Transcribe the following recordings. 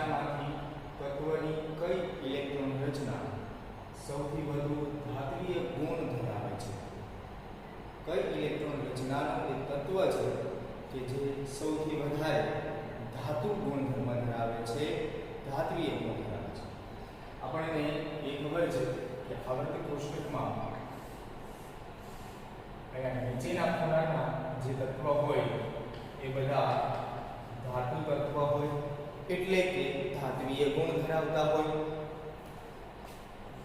નીચેનામાંથી તત્વની કઈ ઇલેક્ટ્રોન રચના સૌથી વધુ ધાત્વિય ગુણ ધરાવે છે? કઈ ઇલેક્ટ્રોન રચનાનો એક તત્વ છે કે જે સૌથી વધારે ધાતુ ગુણધર્મ ધરાવે છે, ધાત્વિય ગુણ ધરાવે છે? આપણને એ ખબર છે કે આવર્તિત કોષ્ટકમાં અહીંયા નીચેના ખૂણાના જે તત્વ હોય એ બધા ધાતુ તત્વ હોય, એટલે કે ધાત્વિય ગુણ ધરાવતા હોય.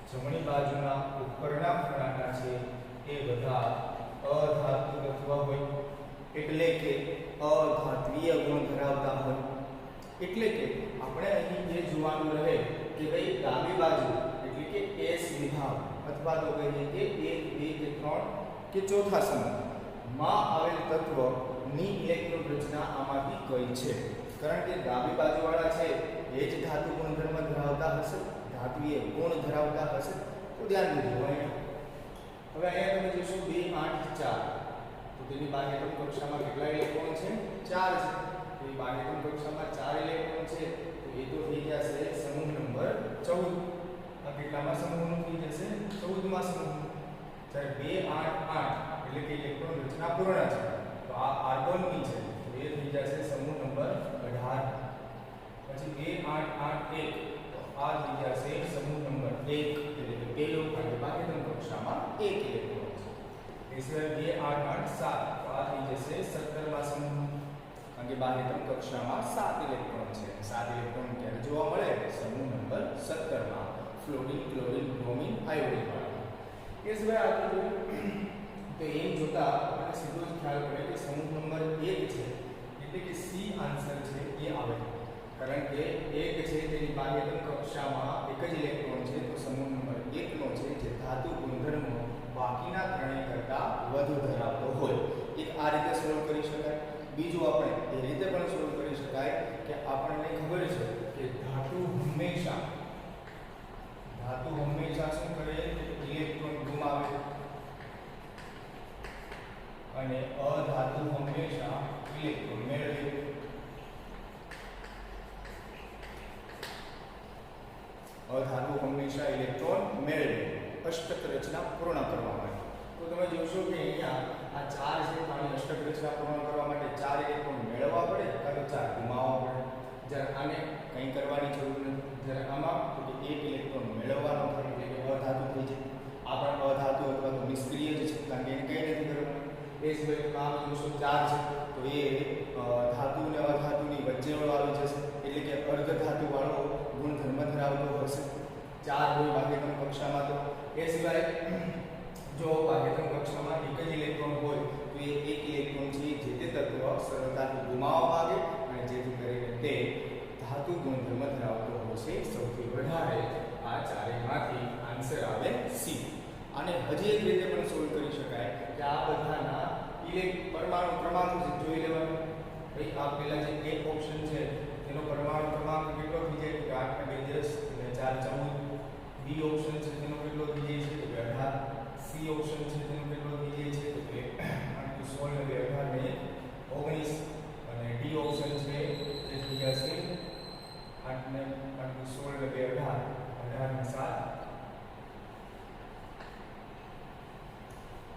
જમણી બાજુના ઉપરના ખૂણાના છે એ બધા અધાતુ તત્વ હોય, એટલે કે અધાત્વિય ગુણ ધરાવતા હોય. એટલે કે આપણે અહીં જે જોવાનું રહે કે ભાઈ ડાબી બાજુ એટલે કે S વિભાગ અથવા તો કહીએ કે 1 2 કે 3 કે ચોથા સમૂહમાં આવેલ તત્વની ઇલેક્ટ્રોન રચના આમાંથી કઈ છે? કારણ કે ડાબી બાજુવાળા છે એ જ ધાતુ ગુણધર્મ ધરાવતા હશે, ધાત્વિય ગુણ ધરાવતા હશે. તો ધ્યાન દેજો અહીંયા. હવે અહીંયા તમે જોશો 2 8 4, તો તેની બાહ્યતમ કક્ષામાં કેટલા ઇલેક્ટ્રોન છે? 4 છે. તો એ બાહ્યતમ કક્ષામાં 4 ઇલેક્ટ્રોન છે, તો એ તો થઈ જશે સમૂહ નંબર 14. આ કેટલામાં સમૂહનું થઈ જશે? 14માં સમૂહ. જ્યારે 2 8 8 એટલે કે ઇલેક્ટ્રોન રચના પૂર્ણ છે, તો આ આર્ગોનની છે, તો એ થઈ જશે સમૂહ નંબર 18. પછી 2 8 8 1, તો આ થઈ જશે સમૂહ નંબર 1, એટલે કે પહેલો ભાગ બાહ્યતમ કક્ષામાં 1 ઇલેક્ટ્રોન છે. એ સિવાય 2 8 8 7, તો આ થઈ જશે 17માં સમૂહ, કારણ કે બાહ્યતમ કક્ષામાં 7 ઇલેક્ટ્રોન છે. 7 ઇલેક્ટ્રોન ક્યારે જોવા મળે? સમૂહ નંબર 17માં ફ્લોરિન ક્લોરિન બ્રોમિન આયોડિન વાળા. એ સિવાય આપણે તો એમ જોતા આપણને સીધો જ ખ્યાલ પડે કે સમૂહ નંબર 1 છે એટલે કે સી આન્સર છે એ આવે, કારણ કે 1 છે તેની બાહ્યતમ કક્ષામાં એક જ ઇલેક્ટ્રોન છે, તો સમૂહ નંબર 1 નો છે જે ધાતુ ગુણધર્મો બાકીના ત્રણેય કરતા વધુ ધરાવતો હોય. એક આ રીતે સોલ્વ કરી શકાય. બીજું આપણે એ રીતે પણ સોલ્વ કરી શકાય કે આપણને ખબર છે કે ધાતુ હંમેશા શું કરે? ઇલેક્ટ્રોન ગુમાવે, અને અધાતુ હંમેશા ઇલેક્ટ્રોન મેળવે. અધાતુ હંમેશા ઇલેક્ટ્રોન મેળવે અષ્ટક રચના પૂર્ણ કરવા માટે. તો તમે જોશો કે અહીંયા આ 4 છે, તો આની અષ્ટક રચના પૂર્ણ કરવા માટે 4 ઇલેક્ટ્રોન મેળવવા પડે કાં તો 4 ગુમાવવા પડે. જ્યારે આને કંઈ કરવાની જરૂર નથી. જ્યારે આમાં તો કે 1 ઇલેક્ટ્રોન મેળવવાનો થાય એટલે કે અધાતુ થઈ જાય. આ પણ અધાતુ અથવા તો નિષ્ક્રિય જ છે, કારણ કે એને કંઈ નથી કરવાનું. એ સિવાય આમાં જોશો 4 છે, તો એ ધાતુ અને અધાતુની વચ્ચેવાળો આવી જશે, એટલે કે અર્ધ ધાતુ વાળો ગુણધર્મ ધરાવતો હશે. 4 હોય બાહ્યતમ કક્ષામાં. તો એ સિવાય જો બાહ્યતમ કક્ષામાં એક જ ઇલેક્ટ્રોન હોય તો એ એક ઇલેક્ટ્રોન છે જે તે તત્વ સરળતાથી ગુમાવવા માંગે, અને જેથી કરીને તે ધાતુ ગુણધર્મ ધરાવતો હશે સૌથી વધારે. આ ચારેયમાંથી આન્સર આવે સી. અને હજી એક રીતે પણ સોલ્વ કરી શકાય કે આ બધાના પરમાણુ ક્રમાંક જોઈ લેવાનું. ભાઈ આ પહેલા જે એક ઓપ્શન છે તેનો પરમાણુ ક્રમાંક કેટલો થઈ જાય? તો 8 ને 2 10 અને 4 14. બી ઓપ્શન છે તેનો કેટલો થઈ જાય છે? તો 18. સી ઓપ્શન છે તેનો કેટલો થઈ જાય છે? તો 8 * 16 ને 18 ને 19. અને ડી ઓપ્શન છે તે થઈ જશે 8 ને 16 ને 18 18 ને 7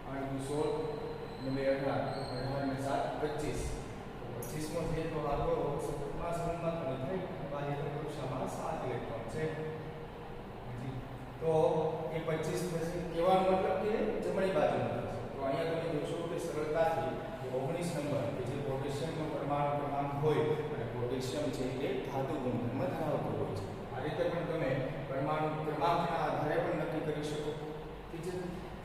8 * 16 ને 18 18 ને 7 25. તો 25 નો છે તો આપણો સપ્તમા સમૂહમાં તો થાય બાહ્યતમ કક્ષામાં 7 ઇલેક્ટ્રોન છે. તો એ 25 પછી કહેવાનો મતલબ કે જમણી બાજુનો થશે. તો અહીંયા તમે જોશો કે સરળતાથી 19 નંબર કે જે પોટેશિયમનો પરમાણુ ક્રમાંક હોય, અને પોટેશિયમ છે એ ધાતુ ગુણધર્મ ધરાવતો હોય છે. આ રીતે પણ તમે પરમાણુ ક્રમાંકના આધારે પણ નક્કી કરી શકો. ઠીક છે.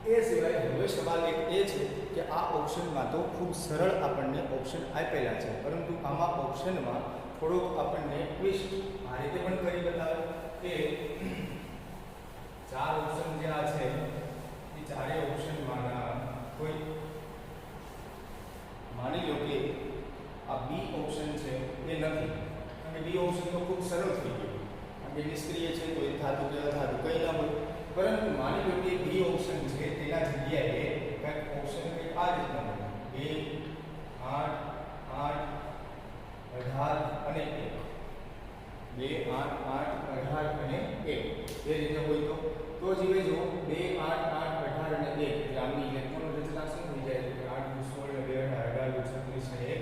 એ સિવાય હવે સવાલ એક એ છે કે આ ઓપ્શનમાં તો ખૂબ સરળ આપણને ઓપ્શન આપેલા છે, પરંતુ આમાં ઓપ્શનમાં થોડોક આપણને ટ્વિસ્ટ આ રીતે પણ કરી બતાવે કે 4 ઓપ્શન જે આ છે એ ચારેય ઓપ્શનમાંના કોઈ માની લો કે આ બી ઓપ્શન છે એ નથી, અને બી ઓપ્શન તો ખૂબ સરળ થઈ ગયો, કારણ કે નિષ્ક્રિય છે તો એ ધાતુ કે અધાતુ કંઈ ના હોય. પરંતુ માની લો કે બી ઓપ્શન છે તેના જગ્યાએ કંઈક ઓપ્શન કંઈક આ રીતના બને 2 8 8 18 અને 1 2 8 એ રીતે હોય તો જીવે જો 2 8 8 18 અને 1 એટલે આમની ઇલેક્ટ્રોન રચના શું થઈ જાય તો 8 16 2 18 36 ને 1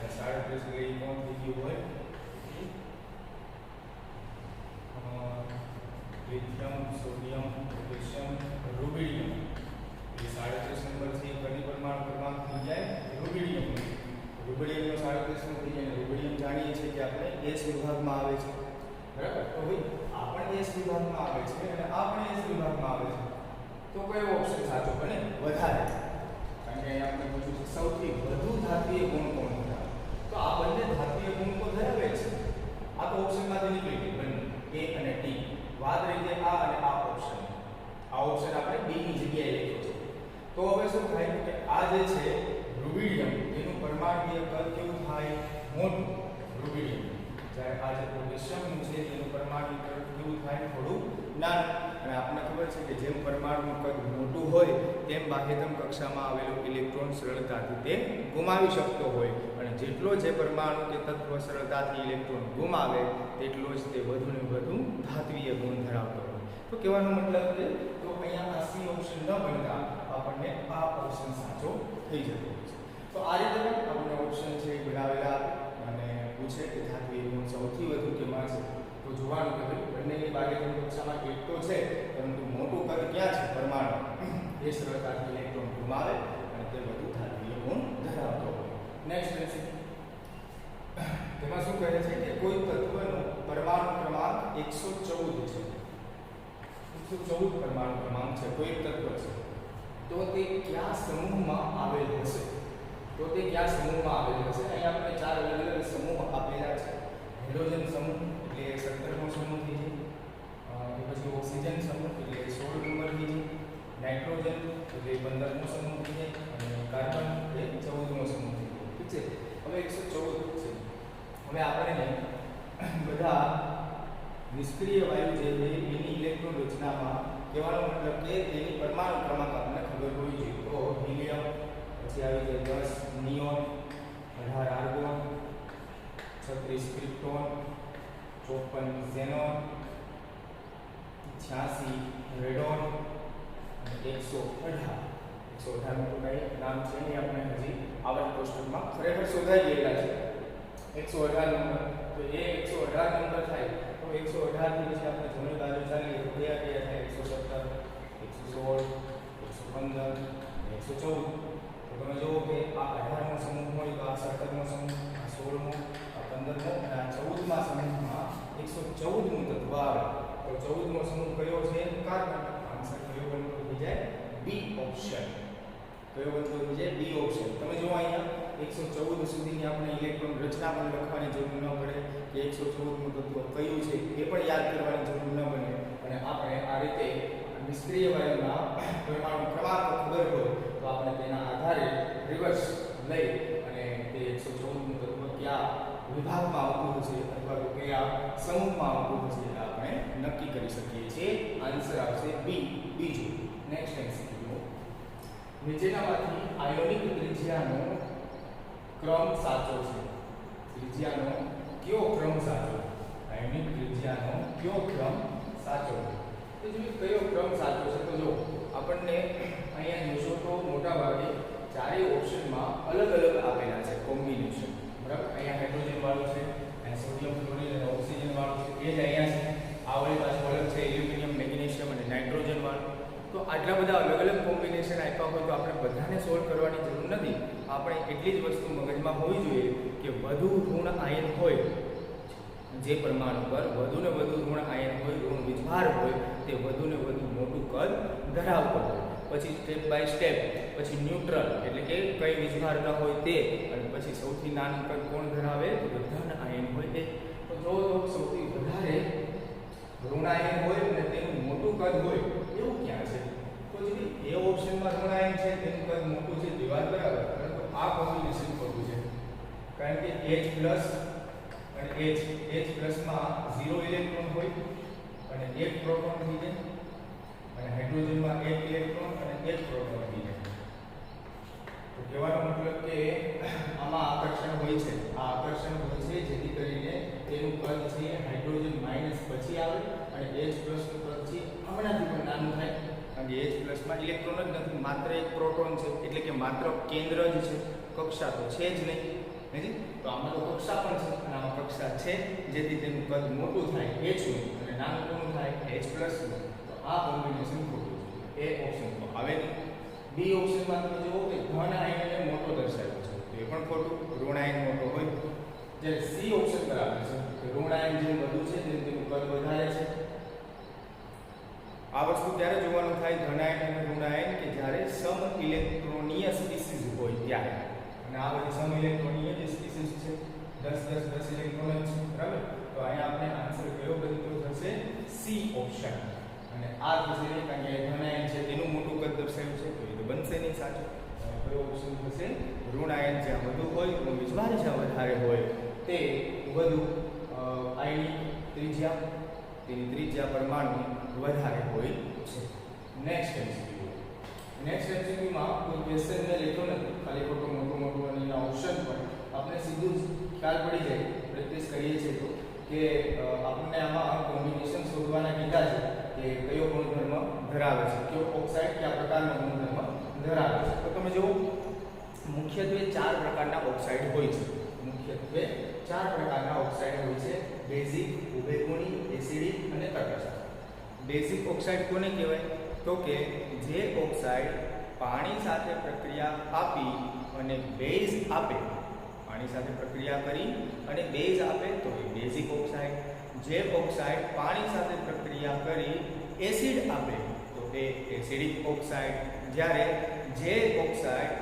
37 એટલે એ કોણ થઈ ગયું હોય लिथियम सोडियम पोटेशियम रुबिडियम ये 37 नंबर से कड़ी परमाणु क्रमांक થઈ જાય रुबिडियम रुबिडियम નો 37 નો થઈ જાય रुबिडियम જાણીએ છીએ કે આપણે S વિભાગમાં આવે છે બરાબર તો ભાઈ આપણે S વિભાગમાં આવે છે અને આપણે S વિભાગમાં આવે છે તો કયો ઓપ્શન સાચો બને વધારે કારણ કે અહીંયા આપણે પૂછ્યું છે સૌથી વધુ ધાત્વિય ગુણ કોણ ધરાવે તો આ બંને ધાત્વિય ગુણ તો ધરાવે છે આ તો ઓપ્શનમાંથી નીકળી ગયું બંને A અને T વાત રહી છે આ અને આ ઓપ્શન આપણે B ની જગ્યાએ લખ્યો છે તો હવે શું થાય કે આ જે છે રૂબિડિયમ એનું પરમાણુય કદ કેવું થાય મોટું રૂબિડિયમ જ્યારે આ જે પોટેશિયમ છે એનું પરમાણુય કદ કેવું થાય થોડું નાનું અને આપણને ખબર છે કે જેમ પરમાણુનું કદ મોટું હોય તેમ બાહ્યતમ કક્ષામાં આવેલો ઇલેક્ટ્રોન સરળતાથી તે ગુમાવી શકતો હોય અને જેટલો જે પરમાણુ કે તત્વ સરળતાથી ઇલેક્ટ્રોન ગુમાવે તેટલો જ તે વધુ ને વધુ ધાત્વિય ગુણ ધરાવતો હોય તો કહેવાનો મતલબ કે તો અહીંયા આ સી ઓપ્શન ન બનતા આપણને આ ઓપ્શન સાચો થઈ જતો હોય છે તો આ રીતે આપણને ઓપ્શન છે એ બનાવેલા અને પૂછે કે ધાત્વિય ગુણ સૌથી વધુ કેમાં છે તો જોવાનું કે ભાઈ બંનેની બાહ્યતમ કક્ષામાં એક તો છે પરંતુ મોટું કદ ક્યાં છે પરમાણુ એ સરળતાથી ઇલેક્ટ્રોન ગુમાવે અને તે વધુ ધાત્વિય ગુણ ધરાવતો હોય નેક્સ્ટ છે તેમાં શું કહે છે કે કોઈ તત્વનો પરમાણુ ક્રમાંક 114 છે 114 પરમાણુ ક્રમાંક છે કોઈ તત્વ છે તો તે કયા સમૂહમાં આવેલ હશે અહીંયા આપણે ચાર અલગ અલગ સમૂહ આપેલા છે હાઇડ્રોજન સમૂહ એટલે 17મો સમૂહ થઈ જાય પછી ઓક્સિજન સમૂહ એટલે 16 નંબર થઈ જાય નાઇટ્રોજન એટલે 15મો સમૂહ થઈ જાય અને કાર્બન એટલે 14મો સમૂહ થઈ જાય ઠીક છે હવે 114 છે હવે આપણે બધા નિષ્ક્રિય વાયુ જે છે એની ઇલેક્ટ્રોન રચનામાં કહેવાનો મતલબ કે તેની પરમાણુ ક્રમાંક આપણને ખબર હોવી જોઈએ તો હિલિયમ પછી આવી જાય 10 neon 18 argon 36 krypton 54 xenon 86 radon અને 118 નું કઈ નામ છે એ આપણે હજી આવર્ત કોષ્ટકમાં ખરેખર શોધાઈ ગયેલા છે 118 નંબર તો એ 118 નંબર થાય તો 118 થી પછી આપણે જમણી બાજુ ચાલીએ તો કયા કયા થાય 117 116 115 114 તો તમે જુઓ કે આ 18મો સમૂહ હોય તો આ 17મો સમૂહ આ 16મો આ 15મો અને આ 14મા સમૂહમાં 114મું તત્વ આવે તો 14મો સમૂહ કયો છે કાર્બન આન્સર કયો બનતો થઈ જાય બી ઓપ્શન કયો બનતો થઈ જાય બી ઓપ્શન તમે જો અહીંયા 114 સુધીની આપણે ઇલેક્ટ્રોન રચના પણ લખવાની જરૂર ન પડે કે 114મું તત્વ કયું છે એ પણ યાદ કરવાની જરૂર ન બને અને આપણે આ રીતે નિષ્ક્રિય વાયુના પરમાણુ ક્રમાંક ખબર હોય તો આપણે તેના આધારે રિવર્સ લઈ અને તે 114મું તત્વ કયા વિભાગમાં આવતું હશે અથવા તો કયા સમૂહમાં આવતું હશે એ આપણે નક્કી કરી શકીએ છીએ આન્સર આવશે બી બીજું નેક્સ્ટ એમસીક્યુ નીચેનામાંથી આયોનિક ત્રિજ્યાનો ક્રમ સાચો છે ત્રિજ્યાનો કયો ક્રમ સાચો આયોનિક ત્રિજ્યાનો કયો ક્રમ સાચો તો જો કયો ક્રમ સાચો છે તો જો આપણને અહીંયા જોશો તો મોટા ભાગે ચારેય ઓપ્શનમાં અલગ અલગ આપેલા છે કોમ્બિનેશન બરાબર અહીંયા હાઇડ્રોજન વાળું છે અહીંયા સોડિયમ ક્લોરીન અને ઓક્સિજન વાળું છે એ જ અહીંયા છે આ વળી પાછું અલગ છે એલ્યુમિનિયમ મેગ્નેશિયમ અને નાઇટ્રોજન વાળું તો આટલા બધા અલગ અલગ કોમ્બિનેશન આપ્યા હોય તો આપણે બધાને સોલ્વ કરવાની જરૂર નથી આપણે એટલી જ વસ્તુ મગજમાં હોવી જોઈએ કે વધુ ઋણ આયન હોય જે પરમાણુ પર વધુ ને વધુ ઋણ આયન હોય ઋણ વીજભાર હોય તે વધુ ને વધુ મોટું કદ ધરાવતો હોય પછી સ્ટેપ બાય સ્ટેપ પછી ન્યુટ્રલ એટલે કે કઈ વીજભારતા હોય તે અને પછી સૌથી નાનું કદ કોણ ધરાવે તો ધન આયન હોય તે તો જો સૌથી વધારે ઋણ આયન હોય અને તેનું મોટું કદ હોય એવું ક્યાં છે તો જે એ ઓપ્શનમાં ઋણ આયન છે તેનું કદ મોટું છે દિવાલ બરાબર પરંતુ આ કોમ્બિનેશન ખોટું છે કારણ કે H+ અને H+ માં 0 ઇલેક્ટ્રોન હોય અને 1 પ્રોટોન થઈ જાય અને હાઇડ્રોજનમાં 1 ઇલેક્ટ્રોન અને 1 પ્રોટોન થઈ જાય તો કહેવાનો મતલબ કે આમાં આકર્ષણ હોય છે, આ આકર્ષણ હોય છે જેથી કરીને તેનું કદ છે હાઇડ્રોજન માઇનસ પછી આવે અને H પ્લસ નું કદ છે હમણાંથી પણ નાનું થાય, કારણ કે H પ્લસ માં ઇલેક્ટ્રોન જ નથી, માત્ર એક પ્રોટોન છે, એટલે કે માત્ર કેન્દ્ર જ છે, કક્ષા તો છે જ નહીં, હેજી. તો આમાં તો કક્ષા પણ છે અને આમાં કક્ષા છે, જેથી તેનું કદ મોટું થાય H નું અને નાનું કોનું થાય H પ્લસ નું. તો આ કોમ્બિનેશન ખોટું છે, એ ઓપ્શન તો આવે નહીં. બી ઓપ્શનમાં તમે જુઓ કે ધન આયનને મોટો દર્શાવ્યો છે, તો એ પણ ખોટું, ઋણ આયન મોટો હોય. જ્યારે સી ઓપ્શન બરાબર છે કે ઋણ આયન જેમ વધુ છે તેમ તેનું કદ વધારે છે. આ વસ્તુ ત્યારે જોવાનું થાય ધન આયન અને ઋણ આયન કે જ્યારે સમ ઇલેક્ટ્રોનીય સ્પીસીઝ હોય ત્યારે, અને આ બધી સમ ઇલેક્ટ્રોનીય જે સ્પીસીઝ છે 10 10 10 ઇલેક્ટ્રોન જ છે, બરાબર. તો અહીંયા આપણે આન્સર કયો બનતો થશે? C option. અને આ થશે નહીં, કારણ કે ધન આયન છે તેનું મોટું કદ દર્શાવ્યું છે, તો એ તો બનશે નહીં સાચું. કયો ઓપ્શન થશે? ઋણ આયન જ્યાં વધુ હોય તો વીજભાર જ્યાં વધારે હોય તે વધુ આયનિક ત્રિજ્યા, તેની ત્રિજ્યા પરમાણુ વધારે હોય છે. નેક્સ્ટ એમસીક્યુ માં કોઈ ક્વેશ્ચન મેં લખ્યો નથી, ખાલી ખોટું મોટું મોટું અને એના ઓપ્શન પર આપણે સીધું જ ખ્યાલ પડી જાય, પ્રેક્ટિસ કરીએ છીએ તો કે આપણને આમાં કોમ્બિનેશન શોધવાના કીધા છે કે કયો ગુણધર્મ ધરાવે છે, કયો ઓક્સાઇડ કયા પ્રકારનો ગુણધર્મ ધરાવે છે. તો તમે જુઓ મુખ્યત્વે 4 પ્રકારના ઓક્સાઇડ હોય છે, મુખ્યત્વે 4 પ્રકારના ઓક્સાઇડ હોય છે: બેઝિક, ઉભયગુણી, એસિડિક અને તટસ્થ. બેઝિક ઓક્સાઇડ કોને કહેવાય? તો કે જે ઓક્સાઇડ પાણી સાથે પ્રક્રિયા આપી અને બેઝ આપે, પાણી સાથે પ્રક્રિયા કરી અને બેઝ આપે તો એ બેઝિક ઓક્સાઇડ. જે ઓક્સાઇડ પાણી સાથે પ્રક્રિયા કરી એસિડ આપે તો એ એસિડિક ઓક્સાઇડ. જ્યારે જે ઓક્સાઇડ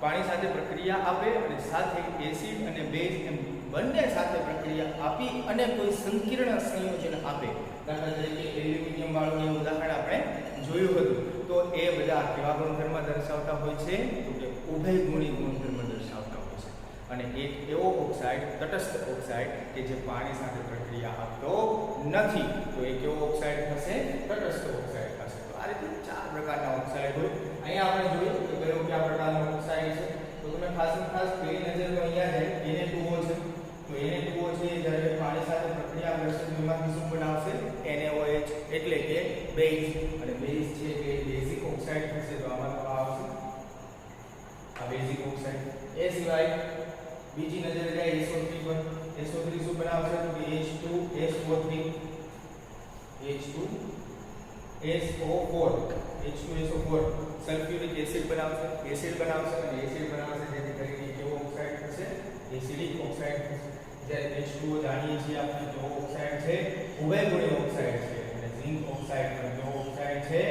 પાણી સાથે પ્રક્રિયા આપે અને સાથે એસિડ અને બેઝ એમ બંને સાથે પ્રક્રિયા આપી અને કોઈ સંકીર્ણ સંયોજન આપે, દાખલા તરીકે એલ્યુમિનિયમ વાળું ઉદાહરણ આપણે જોયું હતું, તો એ બધા કેવા ગુણધર્મ દર્શાવતા હોય છે? તો કે ઉભયગુણી ગુણધર્મ દર્શાવતા હોય છે. અને એક એવો ઓક્સાઇડ તટસ્થ ઓક્સાઇડ કે જે પાણી સાથે પ્રક્રિયા આપતો નથી, તો એ કેવો ઓક્સાઇડ થશે? તટસ્થ ઓક્સાઇડ થશે. તો આ રીતે 4 પ્રકારના ઓક્સાઇડ હોય. અહીંયા આપણે જોયું કે કયો કયા પ્રકારનો ઓક્સાઇડ છે, તો તમે ખાસ પહેલી નજર તો અહીંયા જાય Na2O છે, તો Na2O છે જ્યારે પાણી સાથે પ્રક્રિયા કરશે તો એમાંથી શું બનાવશે? NaOH, એટલે કે બેઝ. અને બેઝ છે કે બેઝિક ઓક્સાઇડ થશે, તો આમાં તો આવશે આ બેઝિક ઓક્સાઇડ. એ સિવાય બીજી નજર જાય SO3 પર, SO3 શું બનાવશે? તો H2SO3, H2SO4 સલ્ફ્યુરિક એસિડ બનાવશે, અને એસિડ બનાવશે જેથી કરીને કેવો ઓક્સાઇડ થશે? એસિડિક ઓક્સાઇડ થશે. જ્યારે H2O જાણીએ છીએ આપણે કેવો ઓક્સાઇડ છે? ઉભયગુણી ઓક્સાઇડ છે. અને ઝિંક ઓક્સાઇડ પણ કેવો ઓક્સાઇડ છે?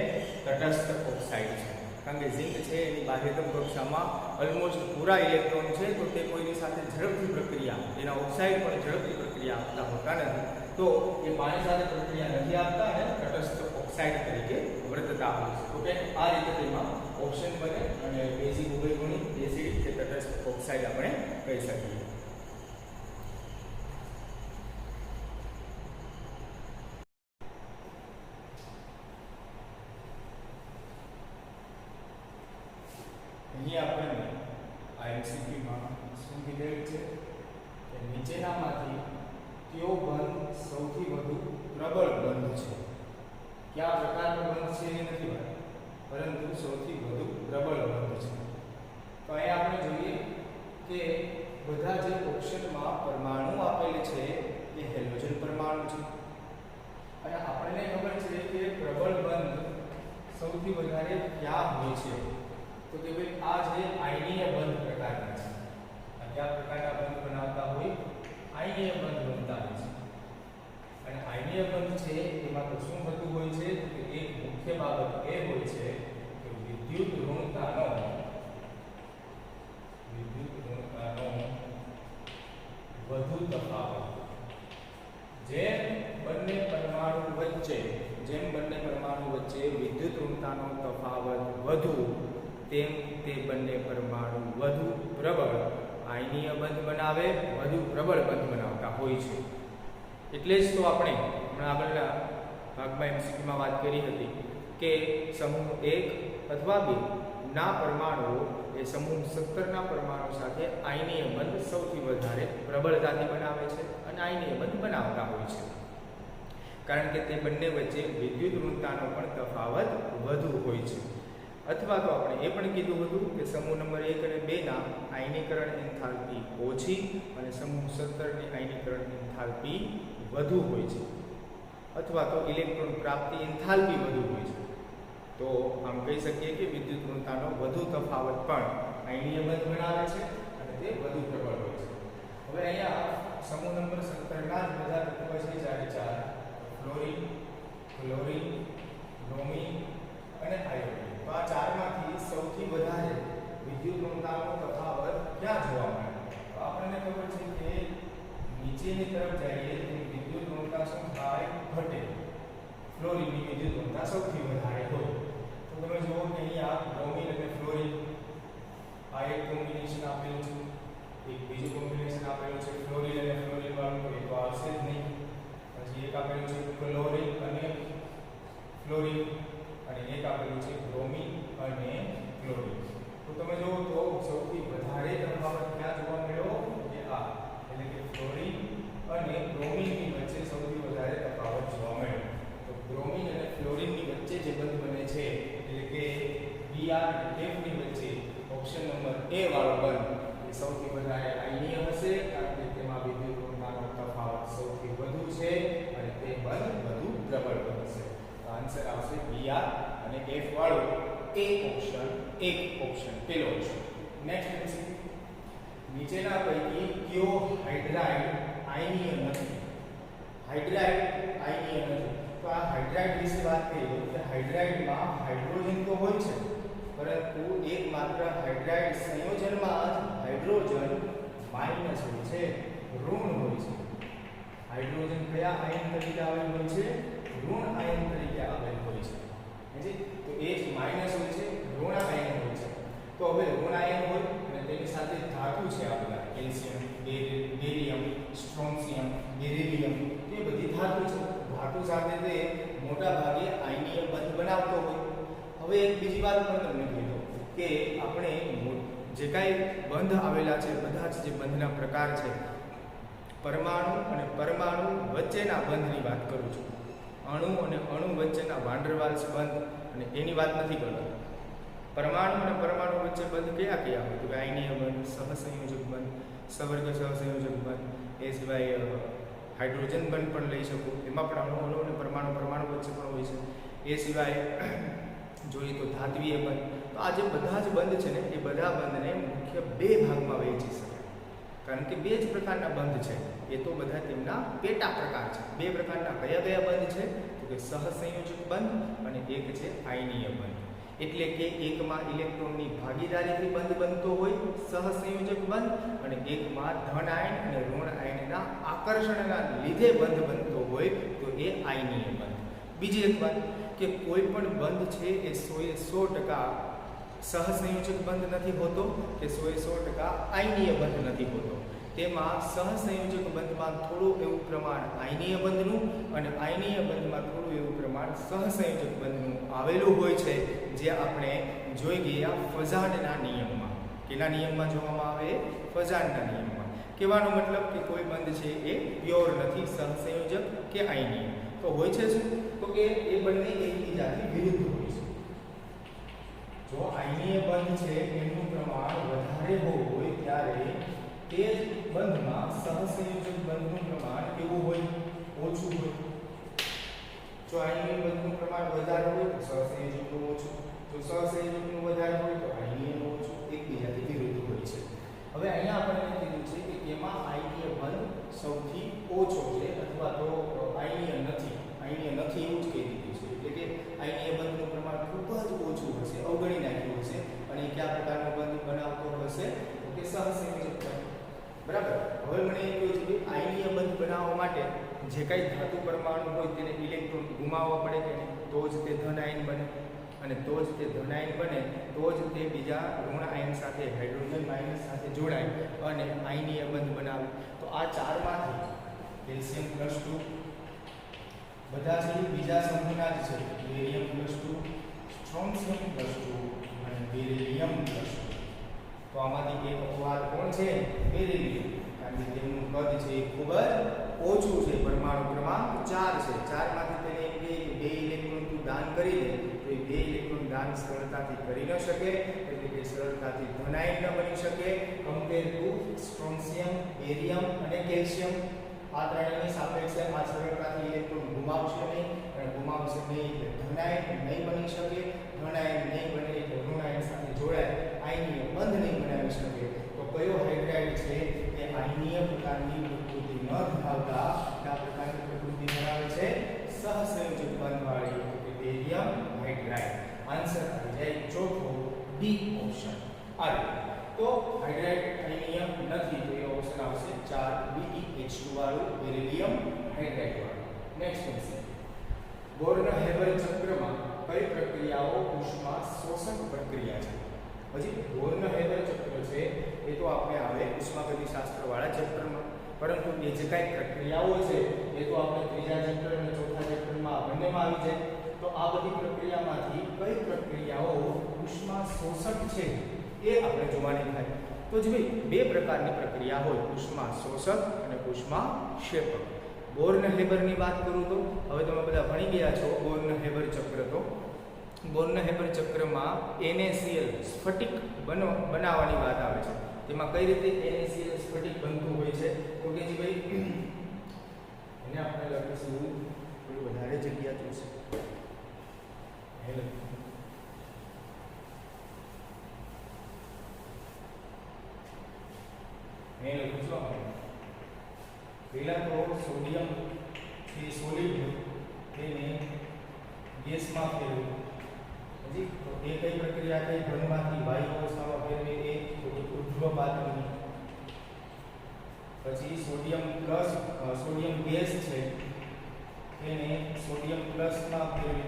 તટસ્થ ઓક્સાઇડ છે. કારણ કે ઝિંક છે એની બાહ્યતમ કક્ષામાં ઓલમોસ્ટ પૂરા ઇલેક્ટ્રોન છે, તો તે કોઈની સાથે ઝડપથી પ્રક્રિયા, એના ઓક્સાઇડ પણ ઝડપથી પ્રક્રિયા આપતા હોતા નથી, તો એ પાણી સાથે પ્રક્રિયા નથી આપતા અને તટસ્થ ઓક્સાઇડ તરીકે વર્તતા હોય છે. તો કે આ રીતે તેમાં ઓપ્શન બને અને બેઝિક, ઉભયગુણી, એસિડિક કે તટસ્થ ઓક્સાઇડ આપણે કહી શકીએ. અહીંયા આપણને આ એમસીક્યુમાં શું કીધેલ છે કે નીચેનામાંથી કયો બંધ સૌથી વધુ પ્રબળ બંધ છે? કયા પ્રકારનો બંધ છે એ નથી વાત, પરંતુ સૌથી વધુ પ્રબળ બંધ છે. તો અહીંયા આપણે જોઈએ કે બધા જે ઓપ્શનમાં પરમાણુ આપેલ છે એ હેલોજન પરમાણુ છે, અને આપણને ખબર છે કે પ્રબળ બંધ સૌથી વધારે ક્યાં હોય છે? તો કે ભાઈ આ જે આયનીય બંધ પ્રકારના છે. આ કયા પ્રકારના બંધ બનાવતા હોય? આયનીય બંધ બનતા હોય છે. અને આયનીય બંધ છે એમાં તો શું થતું હોય છે? તો એક મુખ્ય બાબત એ હોય છે કે વિદ્યુત ઋણતાનો વધુ તફાવત. જેમ બંને પરમાણુ વચ્ચે વિદ્યુત ઋણતાનો તફાવત વધુ, તેમ તે બંને પરમાણુ વધુ પ્રબળ આયનીય બંધ બનાવે, વધુ પ્રબળ બંધ બનાવતા હોય છે. એટલે જ તો આપણે હમણાં આગળના ભાગમાં એમસીક્યુમાં વાત કરી હતી કે સમૂહ 1 અથવા 2 ના પરમાણુઓ એ સમૂહ 17 ના પરમાણુ સાથે આયનીય બંધ સૌથી વધારે પ્રબળતાથી બનાવે છે અને આયનીય બંધ બનાવતા હોય છે, કારણ કે તે બંને વચ્ચે વિદ્યુત ઋણતાનો પણ તફાવત વધુ હોય છે. અથવા તો આપણે એ પણ કીધું હતું કે સમૂહ નંબર 1 અને 2 ના આયનીકરણ એન્થાલ્પી ઓછી અને સમૂહ 17 ની આયનીકરણ એન્થાલ્પી વધુ હોય છે, અથવા તો ઇલેક્ટ્રોન પ્રાપ્તિ એન્થાલ્પી વધુ હોય છે. તો આમ કહી શકીએ કે વિદ્યુત ઋણતાનો વધુ તફાવત પણ આયનીય બંધ બનાવે છે અને તે વધુ પ્રબળ હોય છે. હવે અહીંયા સમૂહ નંબર 17 ના જ બધા તત્વો છે, જ્યારે 4 ફ્લોરિન, ક્લોરિન, બ્રોમિન અને આયોડિન. તો આ ચારમાંથી સૌથી વધારે વિદ્યુત ઋણતાનો તફાવત ક્યાં જોવા મળે? તો આપણને ખબર છે કે નીચેની તરફ જઈએ તો વિદ્યુત ઋણતા શું થાય? ઘટે. ફ્લોરિનની વિદ્યુત ઋણતા સૌથી વધારે હોય. તો તમે જુઓ કે અહીંયા બ્રોમિન અને ફ્લોરિન આ એક કોમ્બિનેશન આપેલું છે, એક બીજું કોમ્બિનેશન આપેલું છે ફ્લોરિન અને ફ્લોરિન વાળું, એ તો આવશે જ નહીં. પછી એક આપેલું છે ક્લોરિન અને ફ્લોરિન, અને એક આપેલું છે બ્રોમિન અને ક્લોરિન. તો તમે જુઓ તો સૌથી વધારે તફાવત ક્યાં જોવા મળ્યો? કે આ, એટલે કે ફ્લોરિન અને બ્રોમિનની વચ્ચે સૌથી વધારે તફાવત જોવા મળ્યો. તો બ્રોમિન અને ફ્લોરિનની વચ્ચે જે બંધ બને છે, એટલે કે Br અને F ની વચ્ચે ઓપ્શન નંબર A વાળો બંધ એ સૌથી વધારે આયનીય હશે, કારણ કે તેમાં વિદ્યુત ઋણતાનો તફાવત સૌથી વધુ છે અને તે બંધ વધુ પ્રબળ બનશે. તો આન્સર આવશે Br અને F વાળો એક ઓપ્શન પેલો ઓપ્શન. નેક્સ્ટ છે નીચેના પૈકી કયો હાઇડ્રાઇડ આયનીય નથી? હાઇડ્રાઇડ આયનીય નથી. તો આ હાઇડ્રાઇડ વિશે વાત કરીએ તો હાઇડ્રાઇડમાં હાઇડ્રોજન તો હોય છે, પરંતુ એકમાત્ર હાઇડ્રાઇડ સંયોજનમાં જ હાઇડ્રોજન માઇનસ હોય છે, ઋણ હોય છે. હાઇડ્રોજન કયા આયન તરીકે આવેલ હોય છે? ઋણ આયન તરીકે આવેલ હોય છે. તો એ જ માઇનસ હોય છે, ઋણ આયન હોય છે. તો હવે ઋણ આયન હોય અને તેની સાથે ધાતુ છે આપણા કેલ્શિયમ, બેરિયમ, સ્ટ્રોન્શિયમ, બેરિલિયમ, એ બધી ધાતુ છે. ધાતુ સાથે તે મોટા ભાગે આયનીય બંધ બનાવતો હોય. હવે એક બીજી વાત પણ તમને કહી દઉં કે આપણે જે કાંઈ બંધ આવેલા છે, બધા જ જે બંધના પ્રકાર છે, પરમાણુ અને પરમાણુ વચ્ચેના બંધની વાત કરું છું. અણુ અને અણુ વચ્ચેના વાન્ડરવાલ્સ બંધ અને એની વાત નથી કરતો. પરમાણુ અને પરમાણુ વચ્ચે બંધ કયા કયા હોય? તો આયનીય બંધ, સહસંયોજક બંધ, સવર્ગ સહસંયોજક બંધ, એ સિવાય હાઇડ્રોજન બંધ પણ લઈ શકો. એમાં પણ અણુ અને પરમાણુ વચ્ચે પણ હોય છે. એ સિવાય જોઈએ તો ધાત્વીય બંધ. તો આ જે બધા જ બંધ છે ને, એ બધા બંધને મુખ્ય બે ભાગમાં વહેંચી શકાય, કારણ કે બે જ પ્રકારના બંધ છે. એ તો બધા તેમના પેટા પ્રકાર છે. બે પ્રકારના કયા કયા બંધ છે? તો કે સહસંયોજક બંધ અને એક છે આયનીય બંધ. એટલે કે એકમાં ઇલેક્ટ્રોનની ભાગીદારીથી બંધ બનતો હોય સહસંયોજક બંધ, અને એકમાં ધન આયન અને ઋણ આયનના આકર્ષણના લીધે બંધ બનતો હોય તો એ આયનીય બંધ. બીજી એક વાત કે કોઈ પણ બંધ છે એ 100% સહસંયોજક બંધ નથી હોતો કે 100% આયનીય બંધ નથી હોતો. તેમાં સહસંયોજક બંધમાં થોડું એવું પ્રમાણ આયનીય બંધનું અને આયનીય બંધમાં થોડું એવું પ્રમાણ સહસંયોજક બંધનું આવેલું હોય છે, જે આપણે જોઈ ગયા ફઝાનના નિયમમાં. કેના નિયમમાં જોવામાં આવે? ફઝાનના નિયમમાં. કહેવાનો મતલબ કે કોઈ બંધ છે એ પ્યોર નથી, સહસંયોજક કે આયનીય. તો હોય છે શું? તો કે એ બંને એકબીજાથી વિરુદ્ધ હોય છે. જો આયનીય બંધ છે એનું પ્રમાણ વધારે હોય ત્યારે તે જ બંધમાં સહસંયોજક બંધનું પ્રમાણ કેવું હોય? ઓછું હોય. જો આયનીય બંધનું પ્રમાણ વધારે હોય તો સહસંયોજકનું ઓછું, જો સહસંયોજકનું વધારે હોય તો આયનીયનું ઓછું, એકબીજાથી વિરુદ્ધ હોય છે. હવે અહીંયા આપણને કીધું છે કે એમાં આયનીય બંધ સૌથી ઓછો છે, અથવા તો આયનીય નથી એવું જ કહી દીધું છે. એટલે કે આયનીય બંધનું પ્રમાણ ખૂબ જ ઓછું હશે, અવગણી નાખ્યું હશે. અને કયા પ્રકારનો બંધ બનાવતો હશે? તો કે સહસંયોજક બંધ. બરાબર. હવે મને એ કહ્યું છે કે આયનીય બંધ બનાવવા માટે જે કાંઈ ધાતુ પરમાણુ હોય તેને ઇલેક્ટ્રોન ગુમાવવા પડે કે નહીં, તો જ તે ધન આયન બને, અને તો જ તે ધન આયન બને તો જ તે બીજા ઋણ આયન સાથે હાઇડ્રોજન માઇનસ સાથે જોડાય અને આયનીય બંધ બનાવે. તો આ ચારમાંથી કેલ્શિયમ +2 બધા છે બીજા સમૂહના જ છે. બેરિયમ +2, સ્ટ્રોન્શિયમ +2 અને બેરિલિયમ લખશું. તો આમાંથી એક અપવાદ કોણ છે? બેરિલિયમ. કારણ કે તેમનું કદ છે એ ખૂબ જ ઓછું છે, પરમાણુ ક્રમાંક 4 છે. 4 માંથી તેને એમ કે 2 ઇલેક્ટ્રોન તું દાન કરી દે, તો એ 2 ઇલેક્ટ્રોન દાન સરળતાથી કરી ન શકે, એટલે કે સરળતાથી ધનાયન ન બની શકે કમ્પેર ટુ સ્ટ્રોન્શિયમ, બેરિયમ અને કેલ્શિયમ. આ ત્રણેયની સાપેક્ષે આ સરળતાથી ઇલેક્ટ્રોન ગુમાવશે નહીં, અને ગુમાવશે નહીં એટલે ધનાયન નહીં બની શકે. ધનાયન નહીં બને એટલે ઋણાયન સાથે જોડાય આયનીય બંધ નહીં બનાવી શકે. તો કયો હાઇડ્રાઇડ છે એ આયનીય પ્રકારની પ્રકૃતિ ન ધરાવતા આ પ્રકારની પ્રકૃતિ ધરાવે છે? સહસંયોજક બંધવાળી, એટલે કે બેરિયમ હાઇડ્રાઇડ. આન્સર આવી જાય ચોથો, ડી ઓપ્શન. આ તો હાઇડ્રાઇડ આયનીય નથી, તો એ ઓપ્શન આવશે 4BeH2 વાળું બેરિલિયમ હાઇડ્રાઇડ વાળું. નેક્સ્ટ ક્વેશ્ચન, બોર્ન-હેબર ચક્રમાં કઈ પ્રક્રિયાઓ ઉષ્મા શોષક પ્રક્રિયા છે? પછી બોર્ન-હેબર ચક્ર છે એ તો આપણે આવે ઉષ્માગતિશાસ્ત્ર વાળા ચેપ્ટરમાં, પરંતુ એ જે કાંઈ પ્રક્રિયાઓ છે એ તો આપણે ત્રીજા ચેપ્ટર અને ચોથા ચેપ્ટરમાં બંનેમાં આવી જાય. તો આ બધી પ્રક્રિયામાંથી કઈ પ્રક્રિયાઓ ઉષ્મા શોષક છે એ આપણે જોવાની થાય. તો જ ભાઈ બે પ્રકારની પ્રક્રિયા હોય, ઉષ્મા શોષક અને ઉષ્મા ક્ષેપક. બોર્ન-હેબરની વાત કરું તો હવે તમે બધા ભણી ગયા છો બોર્ન-હેબર ચક્ર. તો બોર્ન-હેબર ચક્રમાં NaCl સ્ફટિક બનાવવાની વાત આવે છે. તેમાં કઈ રીતે NaCl સ્ફટિક બનતું હોય છે? તો કે જી ભાઈ એને આપણે લખીશું, થોડી વધારે જગ્યા જોઈશે. પહેલા તો સોડિયમ જે સોલિડ તેને ગેસમાં ફેરવવું. પછી તો એ કઈ પ્રક્રિયા કઈ ઘનમાંથી વાયુ અવસ્થામાં ફેરવે એ ઉર્ધ્વપાતની. પછી સોડિયમ ગેસ છે તેને સોડિયમ પ્લસમાં ફેરવે,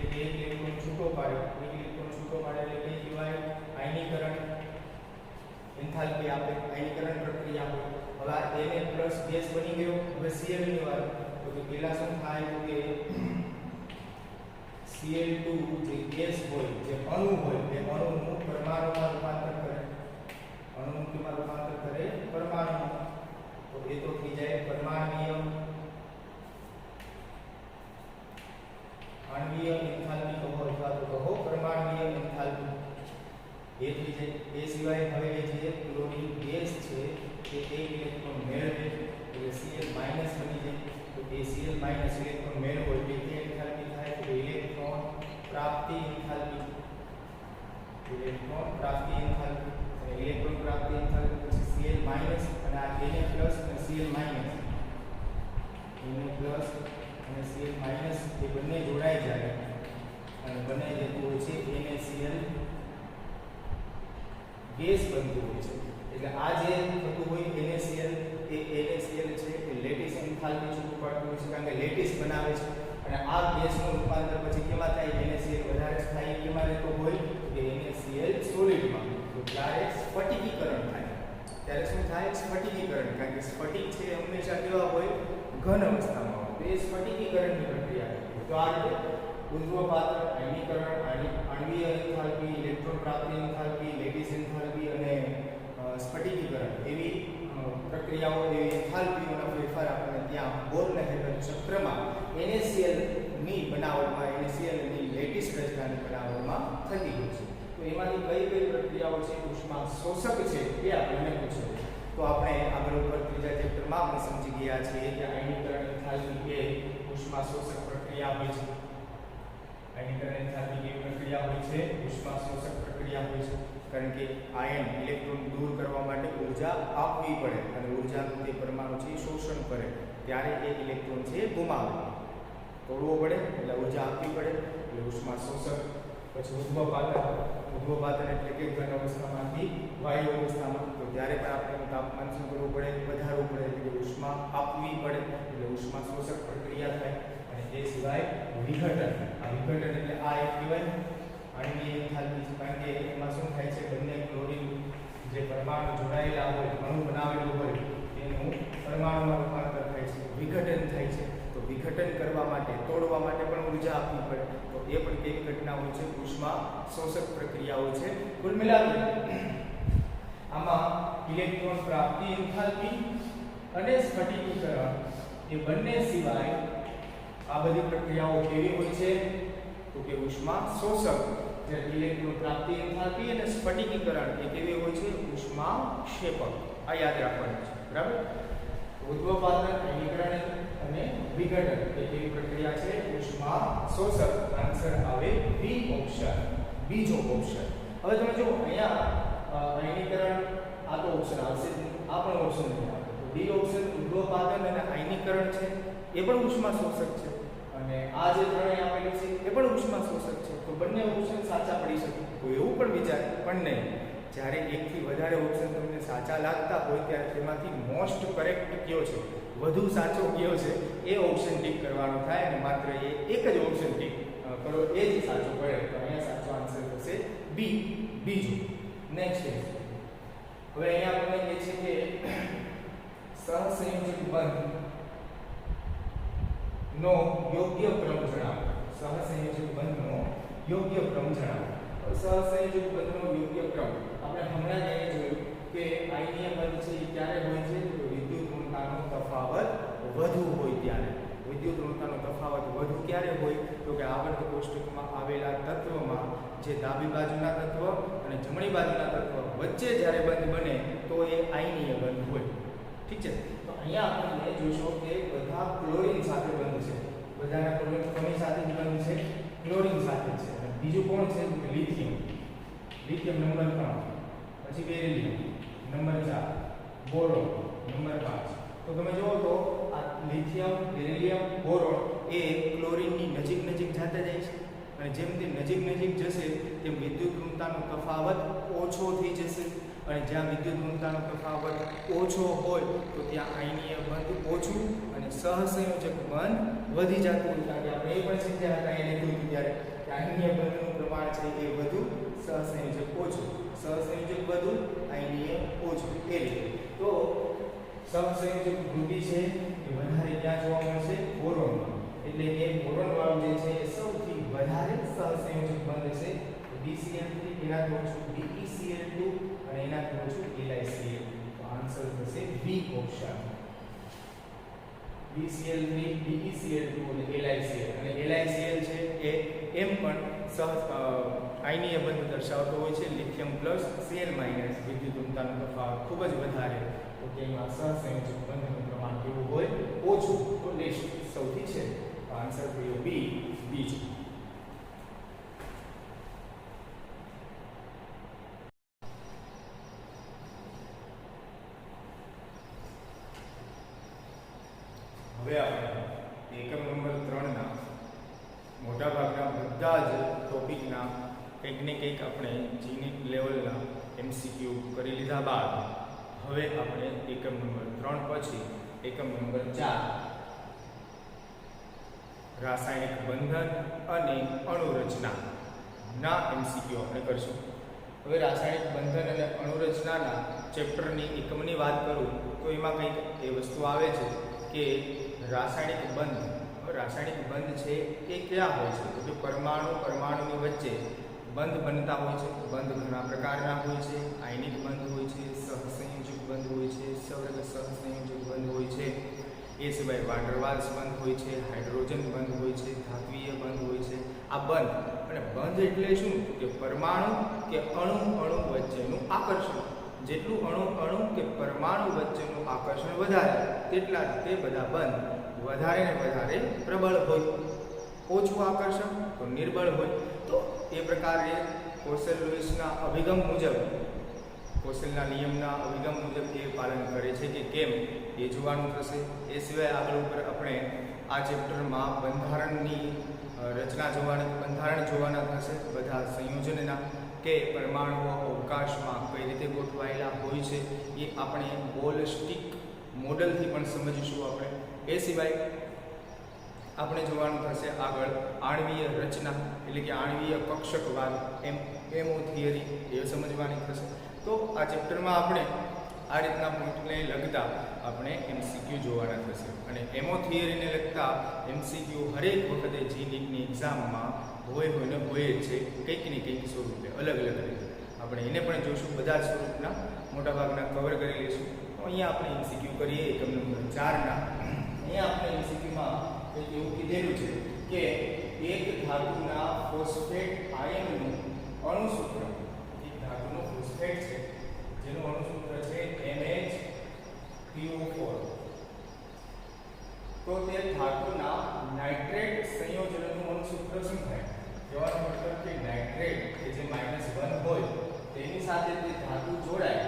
એટલે એક ઇલેક્ટ્રોન છૂટો પાડે. એક ઇલેક્ટ્રોન છૂટો પાડે એટલે કઈ કહેવાય? આયનીકરણ. એન્થાલ્પી આપે, આયનીકરણ પ્રક્રિયા હોય. હવે Na પ્લસ ગેસ બની ગયો. હવે Cl ની વાત તો કે પહેલા શું થાય? તો કે Cl2 જે ગેસ હોય, જે અણુ હોય, એ અણુનું પરમાણુમાં રૂપાંતર કરે. અણુનું કેમાં રૂપાંતર કરે? પરમાણુમાં. તો એ તો થઈ જાય પરમાણ્વીય. આણ્વીય એન્થાલ્પી કહો અથવા તો કહો પરમાણ્વીય એન્થાલ્પી. એ થઈ જાય. એ સિવાય હવે જે ક્લોરીન ગેસ છે તે એક ઇલેક્ટ્રોન મેળવે એટલે Cl માઈનસ બની જાય. તો એ Cl માઈનસ ઇલેક્ટ્રોન મેળવો એટલે કે એન્થાલ્પી થાય તો ઇલેક્ટ્રોન પ્રાપ્તિ એન્થાલ્પી. ઇલેક્ટ્રોન પ્રાપ્તિ એન્થાલ્પી અને ઇલેક્ટ્રોન પ્રાપ્તિ એન્થાલ્પી પછી Cl માઈનસ અને આ Na પ્લસ અને Cl માઈનસ, Na પ્લસ અને Cl માઈનસ એ બંને જોડાઈ જાય અને બને જતું હોય છે NaCl ગેસ બનતું હોય છે. એટલે આ જે થતું હોય NaCl એ NaCl છે એ લેટિસ એન્થાલ્પી છૂટું પાડતું હોય છે, કારણ કે લેટિસ બનાવે છે. અને આ ગેસનું રૂપાંતર પછી કેમાં થાય? NaCl વધારે થાય કેમાં રહેતો હોય? કે NaCl સોલિડમાં. તો જ્યારે સ્ફટિકીકરણ થાય ત્યારે શું થાય? સ્ફટિકીકરણ. કારણ કે સ્ફટિક છે હંમેશા કેવા હોય? ઘન અવસ્થામાં હોય. તો એ સ્ફટિકીકરણની પ્રક્રિયા. તો આ રીતે ઉર્ધ્વપાતન, આયનીકરણ, આણ્વીય એન્થાલ્પી, ઇલેક્ટ્રોન પ્રાપ્તિ એન્થાલ્પી, લેટિસ એન્થાલ્પી અને સ્ફટિકીકરણ એવી પ્રક્રિયાઓ, એવી એન્થાલ્પીઓના ફેરફાર આપણને ત્યાં બોર્ન-હેબર ચક્રમાં NaCl ની બનાવટમાં, NaCl ની લેટિસ રચનાની બનાવટમાં થતી હોય છે. તો એમાંથી કઈ કઈ પ્રક્રિયાઓ છે ઉષ્મા શોષક છે એ આપણને પૂછે. તો આપણે આગળ ઉપર ત્રીજા ચેપ્ટરમાં આપણે સમજી ગયા છીએ કે આયનીકરણ એન્થાલ્પી એ ઉષ્મા શોષક પ્રક્રિયા હોય છે. આયનીકરણ એન્થાલ્પી કેવી પ્રક્રિયા હોય છે? ઉષ્મા શોષક પ્રક્રિયા હોય છે. કારણ કે આયન ઇલેક્ટ્રોન દૂર કરવા માટે ઊર્જા આપવી પડે અને ઊર્જાનું તે પરમાણુ છે શોષણ કરે ત્યારે એક ઇલેક્ટ્રોન છે ગુમાવે, તોડવો પડે એટલે ઊર્જા આપવી પડે એટલે ઉષ્મા શોષક. પછી ઉદ્ભવપાતન એટલે કે ઘન અવસ્થામાંથી વાયુ અવસ્થામાં, તો ત્યારે પણ આપણે તાપમાન શું કરવું પડે? વધારવું પડે એટલે કે ઉષ્મા આપવી પડે એટલે ઉષ્મા શોષક પ્રક્રિયા થાય. અને તે સિવાય વિઘટન. આ વિઘટન એટલે આ એક કહેવાય આણ્વીય એન્થાલ્પી. કારણ કે એમાં શું થાય છે? બંને ક્લોરીન જે પરમાણુ જોડાયેલા હોય, અણુ બનાવેલું હોય, તેનું પરમાણુમાં રૂપાંતર થાય છે, વિઘટન થાય છે. તો વિઘટન કરવા માટે, તોડવા માટે પણ ઉર્જા આપવી પડે, તો એ પણ કેવી ઘટના હોય છે? ઉષ્મા શોષક પ્રક્રિયાઓ છે. કુલ મિલાવીને આમાં ઇલેક્ટ્રોન પ્રાપ્તિ એન્થાલ્પી અને સ્ફટિકીકરણ એ બંને સિવાય આ બધી પ્રક્રિયાઓ કેવી હોય છે? તો કે ઉષ્મા શોષક. જ્યારે ઇલેક્ટ્રોન પ્રાપ્તિ એન્થાલ્પી અને સ્ફટિકીકરણ એ કેવી હોય છે? ઉષ્મા ક્ષેપક. આ યાદ રાખવાનું છે, બરાબર? ઉદ્દીપન, આયનીકરણ અને વિઘટન એ કેવી પ્રક્રિયા છે? ઉષ્મા શોષક. આન્સર આવે બી ઓપ્શન, બીજો ઓપ્શન. હવે તમે જો અહીંયા આયનીકરણ આ તો ઓપ્શન આવશે, આ પણ ઓપ્શન નહીં આવે. તો બી ઓપ્શન ઉદ્દીપન અને આયનીકરણ છે એ પણ ઉષ્મા શોષક છે, અને આ જે ત્રણેય આપેલું છે એ પણ ઉષ્મા શોષક છે. તો બંને ઓપ્શન સાચા પડી શકે. તો એવું પણ વિચાર પણ નહીં, જ્યારે એકથી વધારે ઓપ્શન તમને સાચા લાગતા હોય ત્યારે તેમાંથી મોસ્ટ કરેક્ટ કયો છે, વધુ સાચો કયો છે, એ ઓપ્શન ટીક કરવાનો થાય અને માત્ર એ એક જ ઓપ્શન ટીક કરો એ જ સાચો પડે. તો અહીંયા સાચો આન્સર થશે બી, બીજું. નેક્સ્ટ હવે અહીંયા આપણને કહે છે કે સહસંયોજક બંધ નો યોગ્ય ક્રમ જણાવો. સહસંયોજક બંધનો યોગ્ય ક્રમ જણાવો. સહસંયોજક બંધનો યોગ્ય ક્રમ આપણે હમણાં જ જોયું કે આયનીય બંધ છે એ ક્યારે હોય છે? તો વિદ્યુત ઋણતાનો તફાવત વધુ હોય ત્યારે. વિદ્યુત ઋણતાનો તફાવત વધુ ક્યારે હોય? તો કે આવર્ત કોષ્ટકમાં આવેલા તત્વમાં જે ડાબી બાજુના તત્વ અને જમણી બાજુના તત્વ વચ્ચે જ્યારે બંધ બને તો એ આયનીય બંધ હોય. ઠીક છે? તો અહીંયા આપણે જોઈશું કે બધા ક્લોરીન સાથે બંધ છે. બધાના ક્લોરીન કોની સાથે બંધ છે? ક્લોરીન સાથે છે. અને બીજું કોણ છે? લિથિયમ. લિથિયમ નંબર 3, પછી બેરિલિયમ નંબર 4, બોરોન નંબર 5. તો તમે જુઓ તો આ લિથિયમ, બેરિલિયમ, બોરોન એ ક્લોરીનની નજીક નજીક જતા જાય છે, અને જેમ તે નજીક નજીક જશે તેમ વિદ્યુત ઋણતાનો તફાવત ઓછો થઈ જશે, અને જ્યાં વિદ્યુત ઋણતાનો તફાવત ઓછો હોય તો ત્યાં આયનીય બંધ ઓછું અને સહસંયોજક બંધ વધી જતું હોય. કારણ કે આપણે એ પણ શીખ્યા હતા એને લીધું ત્યારે કે આયનીય બંધનું પ્રમાણ છે એ વધુ, સહસંયોજક ઓછું. સહસંયોજક વધુ, આયનીય ઓછું. એ રીતે તો સહસંયોજક વૃદ્ધિ છે એ વધારે ક્યાં જોવા મળશે? બોરોનમાં. એટલે કે બોરોન વાળું જે છે એ સૌથી વધારે સહસંયોજક બંધ છે. BCl3 એનાથી ઓછું BeCl2 અને એનાથી ઓછું LiCl. તો આન્સર થશે બી ઓપ્શન. BCl3, BeCl2 અને LiCl. અને LiCl છે એ એમ પણ આયનીય બંધ દર્શાવતો હોય છે. લિથિયમ પ્લસ Cl માઇનસ વિદ્યુત ઋણતાનો તફાવત ખૂબ જ વધારે, તો તેમાં સહસંયોજક બંધનું પ્રમાણ કેવું હોય? ઓછું. તો લિસ્ટ સૌથી છે. તો આન્સર થયો બી, બીજું. હવે આપણે એકમ નંબર 3 ના મોટાભાગના બધા જ ટોપિકના કંઈક ને કંઈક આપણે જીનિટ લેવલના MCQ કરી લીધા બાદ હવે આપણે એકમ નંબર 3 પછી એકમ નંબર 4 રાસાયણિક બંધન અને અણુરચના ના MCQ આપણે કરશું. હવે રાસાયણિક બંધન અને અણુરચનાના ચેપ્ટરની એકમની વાત કરું તો એમાં કંઈક એ વસ્તુ આવે છે કે રાસાયણિક બંધ. રાસાયણિક બંધ છે એ ક્યાં હોય છે? તો કે પરમાણુની વચ્ચે બંધ બનતા હોય છે. બંધ ઘણા પ્રકારના હોય છે. આયનિક બંધ હોય છે, સહસંયોજક બંધ હોય છે, સૌરભ સહસંયોજક બંધ હોય છે. એ સિવાય વાન્ડરવાલ્સ બંધ હોય છે, હાઇડ્રોજન બંધ હોય છે, ધાત્વીય બંધ હોય છે. આ બંધ, અને બંધ એટલે શું? કે પરમાણુ કે અણુ વચ્ચેનું આકર્ષણ. જેટલું અણુ કે પરમાણુ વચ્ચેનું આકર્ષણ વધારે તેટલા તે બધા બંધ વધારે ને વધારે પ્રબળ હોય. ઓછું આકર્ષણ તો નિર્બળ હોય. તો એ પ્રકારે કોસેલ-લુઈસના અભિગમ મુજબ, કોસેલના નિયમના અભિગમ મુજબ એ પાલન કરે છે કે કેમ એ જોવાનું થશે. એ સિવાય આગળ ઉપર આપણે આ ચેપ્ટરમાં બંધારણની રચના બંધારણ જોવાના થશે. બધા સંયોજનના કે પરમાણુઓ અવકાશમાં કઈ રીતે ગોઠવાયેલા હોય છે એ આપણે બોલસ્ટિક મોડલથી પણ સમજીશું આપણે. એ સિવાય આપણે જોવાનું થશે આગળ આણ્વીય રચના એટલે કે આણ્વીય કક્ષકવાદ, એમઓ થિયરી એ સમજવાની થશે. તો આ ચેપ્ટરમાં આપણે આ રીતના પોઈન્ટને લગતા આપણે MCQ જોવાના થશે અને એમો થિયરીને લગતા MCQ હરેક વખતે જી નીટની એક્ઝામમાં હોય ને હોય જ છે, કંઈક ને કંઈક સ્વરૂપે અલગ અલગ રીતે આપણે એને પણ જોઈશું, બધા જ સ્વરૂપના મોટાભાગના કવર કરી લઈશું. તો અહીંયા આપણે MCQ કરીએ એકમ નંબર 4ના. અહીંયા આપણે MCQમાં કંઈક એવું કીધેલું છે કે એક ધાતુના ફોસ્ફેટ આયનનું અણુસૂત્ર, એક ધાતુનો ફોસ્ફેટ છે જેનું અણુસૂત્ર છે NH2O4, તો તે ધાતુના નાઇટ્રેટ સંયોજનનું અણુસૂત્ર શું થાય? કહેવાનો મતલબ કે નાઇટ્રેટ કે જે -1 હોય તેની સાથે તે ધાતુ જોડાય,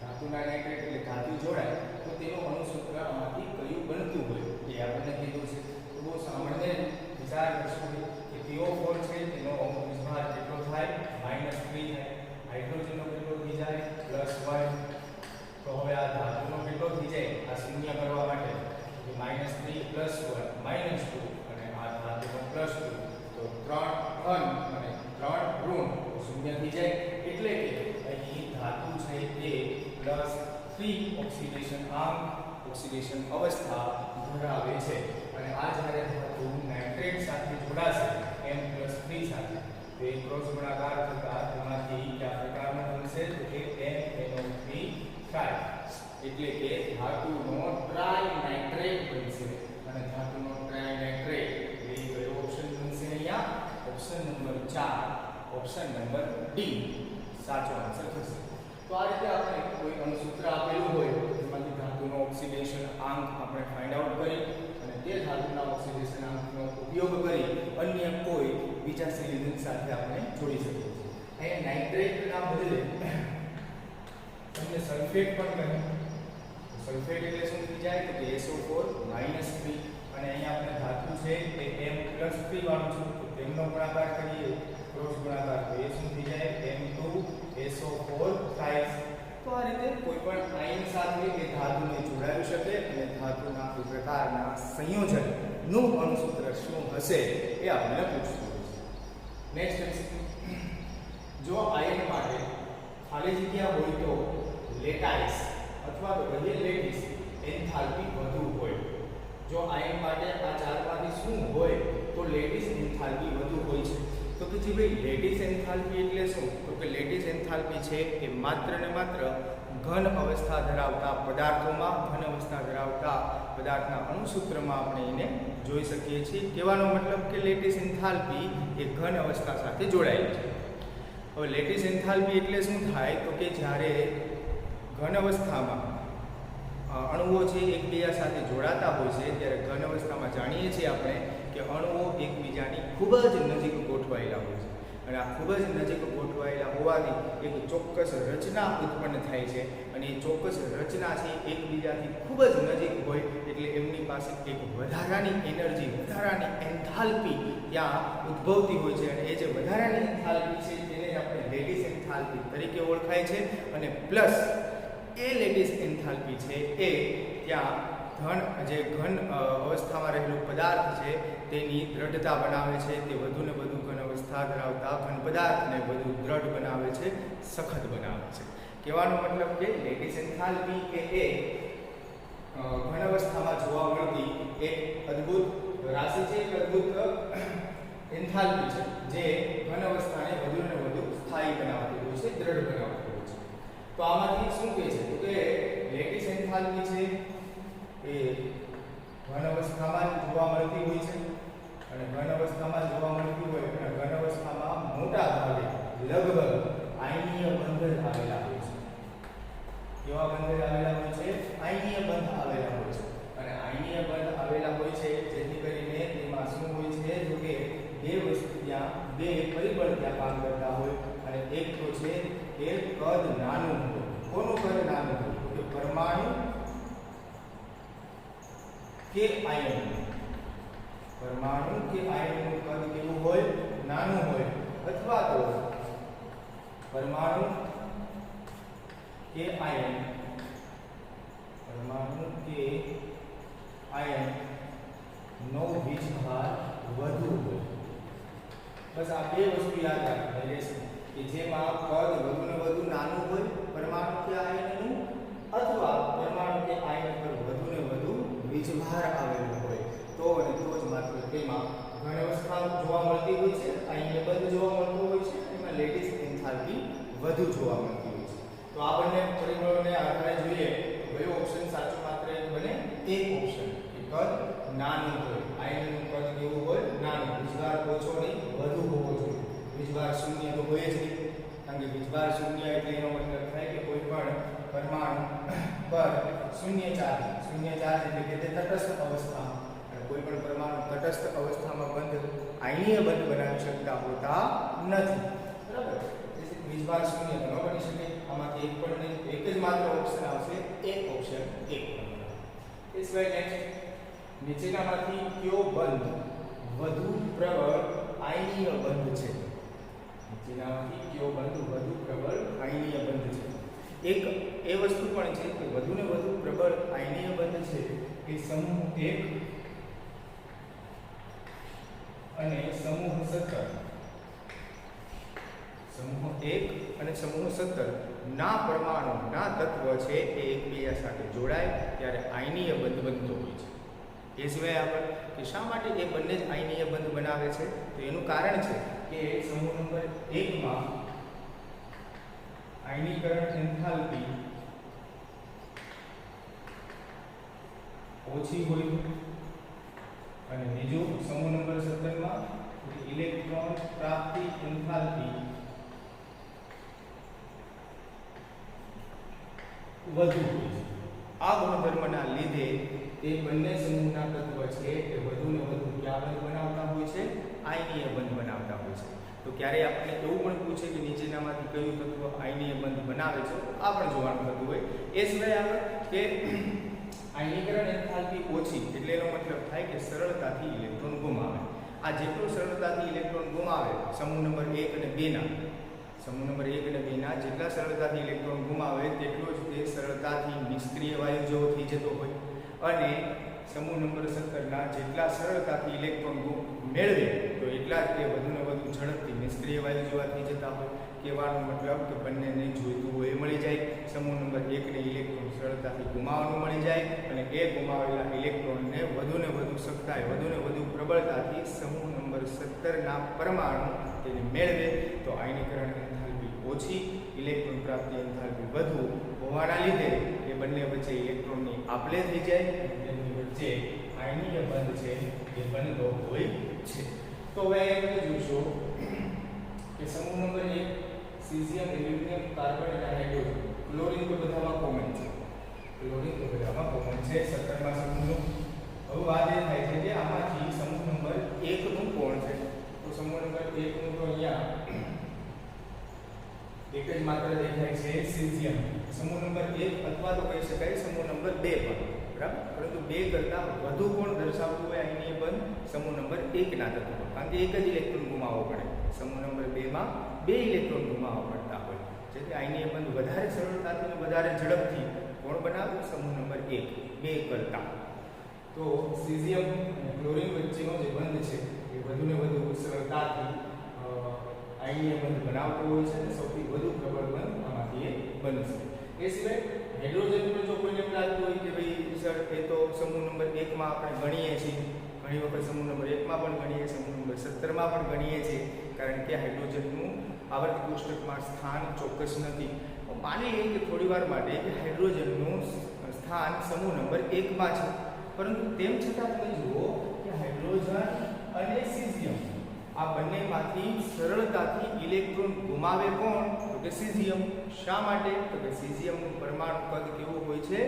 ધાતુના નાઇટ્રેટ એટલે ધાતુ જોડાય તો તેનું અણુસૂત્ર આમાંથી કયું બનતું હોય એ આપણને કીધું છે. તો બહુ સામાન્ય વિચાર કરશું કે PO4 છે તેનો અણુભાર કેટલો થાય? -3 થાય. હાઇડ્રોજનનો કેટલો થઈ જાય? +1. તો હવે આ ધાતુનો કેટલો થઈ જાય? આ શૂન્ય કરવા માટે કે -3 +1 -2 અને આ ધાતુનો +2, તો 3 ધન અને 3 ઋણ, તો શૂન્ય થઈ જાય. એટલે કે અહીં ધાતુ છે તે +3 ઓક્સિડેશન અવસ્થા ધરાવે છે અને આ જ્યારે ધાતુ નાઇટ્રેટ સાથે જોડાશે M+3 સાથે તો એ ક્રોસ ગુણાકાર થતા તેમાંથી કયા પ્રકારનો બનશે? તો કે NaNO3 થાય, એટલે કે ધાતુનો ટ્રાઇનાઇટ્રેટ બનશે અને ધાતુનો ટ્રાઇનાઇટ્રેટ એ કયો ઓપ્શન બનશે? અહીંયા option number 4, option number D સાચો આન્સર થશે. તો આ રીતે આપણે કોઈ અણુસૂત્ર આપેલું હોય તેમાંથી ધાતુનો ઓક્સિડેશન આંક આપણે ફાઇન્ડ આઉટ કરી અને તે ધાતુના ઓક્સિડેશન આંકનો ઉપયોગ કરી અન્ય કોઈ બીજા સંયોજન સાથે આપણે જોડી શકીએ છીએ. અહીં નાઇટ્રેટના બદલે તમને સલ્ફેટ પણ કહે. સલ્ફેટ એટલે શું થઈ જાય? તો કે SO4 -3 અને અહીંયા આપણે ધાતુ છે એ M+3 વાળું છે તો તેમનો ગુણાકાર કરીએ ક્રોસ ગુણાકાર તો એ શું થઈ જાય? M2SO4 થાય. તો આ રીતે કોઈ પણ આયન સાથે એ ધાતુને જોડાવી શકે અને ધાતુના કોઈ પ્રકારના સંયોજનનું અણુસૂત્ર શું હશે એ આપણને પૂછવું છે. નેક્સ્ટ, જો આયન માટે ખાલી જગ્યા હોય તો લેટાઇસ અથવા તો કહીએ લેટિસ એન્થાલ્પી વધુ હોય. જો આયન માટે આ ચારમાંથી શું હોય તો લેટિસ એન્થાલ્પી વધુ હોય છે. તો કે જે ભાઈ લેટિસ એન્થાલ્પી એટલે શું? તો કે લેટિસ એન્થાલ્પી છે એ માત્ર ને માત્ર ઘન અવસ્થા ધરાવતા પદાર્થોમાં, ઘન અવસ્થા ધરાવતા પદાર્થના અણુસૂત્રમાં આપણે એને જોઈ શકીએ છીએ. કહેવાનો મતલબ કે લેટિસ એન્થાલ્પી એ ઘન અવસ્થા સાથે જોડાયેલી છે. હવે લેટિસ એન્થાલ્પી એટલે શું થાય? તો કે જ્યારે ઘન અવસ્થામાં અણુઓ છે એકબીજા સાથે જોડાતા હોય છે ત્યારે ઘન અવસ્થામાં જાણીએ છીએ આપણે કે અણુઓ એકબીજાની ખૂબ જ નજીક ગોઠવાયેલા હોય છે અને આ ખૂબ જ નજીક ગોઠવાયેલા હોવાથી એક ચોક્કસ રચના ઉત્પન્ન થાય છે અને એ ચોક્કસ રચના છે એકબીજાથી ખૂબ જ નજીક હોય એટલે એમની પાસે એક વધારાની એનર્જી, વધારાની એન્થાલ્પી ત્યાં ઉદ્ભવતી હોય છે અને એ જે વધારાની એન્થાલ્પી છે તેને આપણે લેટિસ એન્થાલ્પી તરીકે ઓળખાય છે. અને પ્લસ એ લેટિસ એન્થાલ્પી છે એ ત્યાં ઘન અવસ્થામાં રહેલો પદાર્થ છે તેની દ્રઢતા બનાવે છે, તે વધુને વધુ ઘન અવસ્થા ધરાવતા ઘન પદાર્થને વધુ દ્રઢ બનાવે છે, સખત બનાવે છે. કહેવાનો મતલબ કે લેટિસ એન્થાલ્પી એ ઘન અવસ્થામાં જોવા મળતી એક અદ્ભુત રાશિ છે, એક અદ્ભુત એન્થાલ્પી છે જે ઘન અવસ્થાને વધુને વધુ સ્થાયી બનાવતી હોય છે, દ્રઢ બનાવતી હોય છે. તો આમાંથી શું કહે છે? તો કે લેટિસ એન્થાલ્પી છે એ ઘન અવસ્થામાં જોવા મળતી હોય છે અને ઘન અવસ્થામાં જોવા મળતી હોય અને ઘન અવસ્થામાં મોટા ભાગે લગભગ આયનીય બંધ આવેલા હોય છે. કેવા બંધ આવેલા હોય છે? આયનીય બંધ આવેલા હોય છે અને આયનીય બંધ આવેલા હોય છે જેથી કરીને તેમાં શું હોય છે? તો કે બે વસ્તુ ત્યાં, બે પરિબળ ત્યાં કામ કરતા હોય અને એક તો છે એ કદ નાનું હોય. કોનું કદ નાનું હોય? તો કે પરમાણુ કે આયન. પરમાણુ કે આયનનું કદ કેવું હોય? નાનું હોય. અથવા તો પરમાણુ કે આયન, પરમાણુ કે આયન નો વીજભાર વધુ હોય. બસ આ બે વસ્તુ યાદ રાખવાની રહેશે કે જેમાં કદ વધુ ને વધુ નાનું હોય પરમાણુ કે આયનનું વિજભાર આવેલો હોય તો અને તો જ માત્ર તેમાં ઘન અવસ્થા જોવા મળતી હોય છે, અહીંયા બંધ જોવા મળતું હોય છે, એમાં લેટિસ એન્થાલ્પી વધુ જોવા મળતી હોય છે. તો આ બંને પરિબળોને આધારે જોઈએ તો કયો ઓપ્શન સાચો માત્ર એક બને? એક ઓપ્શન કે કદ નાનું હોય, આયનનું કદ કેવું હોય? નાનું. વિજભાર ઓછો નહીં, વધુ હોવો જોઈએ. વિજભાર શૂન્ય તો હોય જ નહીં, કારણ કે વિજભાર શૂન્ય એટલે એનો મતલબ થાય કે કોઈ પણ પરમાણુ પર શૂન્ય ચાર્જ એટલે કે તે તટસ્થ અવસ્થામાં, અને કોઈ પણ પરમાણુ તટસ્થ અવસ્થામાં બંધ આયનીય બંધ બનાવી શકતા હોતા નથી. બરાબર? તેથી વિજભાર શૂન્ય ન બની શકે. આમાંથી એક પણ નહીં, એક જ માત્ર ઓપ્શન આવશે, એક ઓપ્શન એક. એ સિવાય નેક્સ્ટ, નીચેનામાંથી કયો બંધ વધુ પ્રબળ આયનીય બંધ છે? નીચેનામાંથી કયો બંધ વધુ પ્રબળ આયનીય બંધ છે? એક એ વસ્તુ પણ છે કે વધુ ને વધુ પ્રબળ આયનીય બંધ છે એ સમૂહ 1 અને સમૂહ 17. સમૂહ 1 અને સમૂહ 17 ના પરમાણુ ના તત્વ છે એ એકબીજા સાથે જોડાય ત્યારે આયનીય બંધ બનતો હોય છે. એ સિવાય આપણે કે શા માટે એ બંને જ આયનીય બંધ બનાવે છે? તો એનું કારણ છે કે સમૂહ નંબર 1 માં આયનીકરણ એન્થાલ્પી ઓછી હોય અને બીજું સમૂહ નંબર 17 માં ઇલેક્ટ્રોન પ્રાપ્તિ એન્થાલ્પી વધુ હોય છે. આ ગુણધર્મના લીધે તે બંને સમૂહના તત્વ છે એ વધુ ને વધુ ક્યાં બંધ બનાવતા હોય છે? આયનીય બંધ બનાવતા હોય છે. તો ક્યારે આપણને એવું પણ પૂછે કે નીચેનામાંથી કયું તત્વ આયનીય બંધ બનાવે છે, આ પણ જોવાનું થતું હોય. એ સિવાય આપણે કે આયનીકરણ એન્થાલ્પી ઓછી એટલે એનો મતલબ થાય કે સરળતાથી ઇલેક્ટ્રોન ગુમાવે. આ જેટલું સરળતાથી ઇલેક્ટ્રોન ગુમાવે સમૂહ નંબર 1 અને 2 ના જેટલા સરળતાથી ઇલેક્ટ્રોન ગુમાવે તેટલો જ તે સરળતાથી નિષ્ક્રિય વાયુ જેવો થઈ જતો હોય, અને સમૂહ નંબર 17 ના જેટલા સરળતાથી ઇલેક્ટ્રોન મેળવે તો એટલા જ તે વધુ ને વધુ ઝડપથી નિષ્ક્રિય વાયુ જેવા થઈ જતા હોય. કહેવાનો મતલબ કે બંનેને જોઈતું હોય એ મળી જાય. સમૂહ નંબર 1 ને ઇલેક્ટ્રોન સરળતાથી ગુમાવવાનું મળી જાય, અને એ ગુમાવેલા ઇલેક્ટ્રોનને વધુ ને વધુ સખ્તાઈ, વધુ ને વધુ પ્રબળતાથી સમૂહ નંબર 17 ના પરમાણુ તેને મેળવે તો આયનીકરણ એન્થાલ્પી ઓછી, ઇલેક્ટ્રોન પ્રાપ્તિ એન્થાલ્પી વધુ હોવાના લીધે એ બંને વચ્ચે ઇલેક્ટ્રોનની આપલે થઈ જાય અને તેમની વચ્ચે આયનીય બંધ છે એ બનતો હોય છે. તો હવે આપણે જોઈશું કે સમૂહ નંબર 1 સીઝિયમ, એલ્યુમિનિયમ, કાર્બન અને હાઇડ્રોજન. ક્લોરીન તો બધામાં કોમન છે, 17મા સમૂહનું. હવે વાત એ થાય છે કે આમાંથી સમૂહ નંબર 1 નું કોણ છે? તો સમૂહ નંબર 1 નું તો અહીંયા એક જ માત્ર દેખાય છે, સીઝિયમ. સમૂહ નંબર 1 અથવા તો કહી શકાય સમૂહ નંબર 2 પણ, બરાબર? પરંતુ 2 કરતા વધુ કોણ દર્શાવતું હોય આયનીય બંધ? સમૂહ નંબર 1 ના તત્વો, કારણ કે એક જ ઇલેક્ટ્રોન ગુમાવવો પડે. સમૂહ નંબર 2 માં 2 ઇલેક્ટ્રોન ગુમાવવા પડતા હોય, જેથી આયનીય બંધ વધારે સરળતાથી અને વધારે ઝડપથી કોણ બનાવે? સમૂહ નંબર 1, 2 કરતા. તો સીઝિયમ અને ક્લોરીન વચ્ચેનો જે બંધ છે એ વધુ ને વધુ સરળતાથી આયનીય બંધ બનાવતો હોય છે, અને સૌથી વધુ પ્રબળ બંધ આમાંથી એ બનશે. એ સિવાય હાઇડ્રોજન પર જો કોઈને એમ લાગતું હોય કે ભાઈ સર એ તો સમૂહ નંબર 1 માં આપણે ગણીએ છીએ, ઘણી વખત સમૂહ નંબર 1 માં પણ ગણીએ, સમૂહ નંબર 17 માં પણ ગણીએ છીએ, કારણ કે હાઇડ્રોજનનું આવર્ત કોષ્ટકમાં સ્થાન ચોક્કસ નથી. માની લઈએ કે થોડી વાર માટે કે હાઇડ્રોજનનું સ્થાન સમૂહ નંબર 1 માં છે, પરંતુ તેમ છતાં તમે જુઓ કે હાઇડ્રોજન અને સીઝિયમ આ બંનેમાંથી સરળતાથી ઇલેક્ટ્રોન ગુમાવે કોણ? તો કે સીઝિયમ. શા માટે? તો કે સીઝિયમનું પરમાણુ કદ કેવું હોય છે?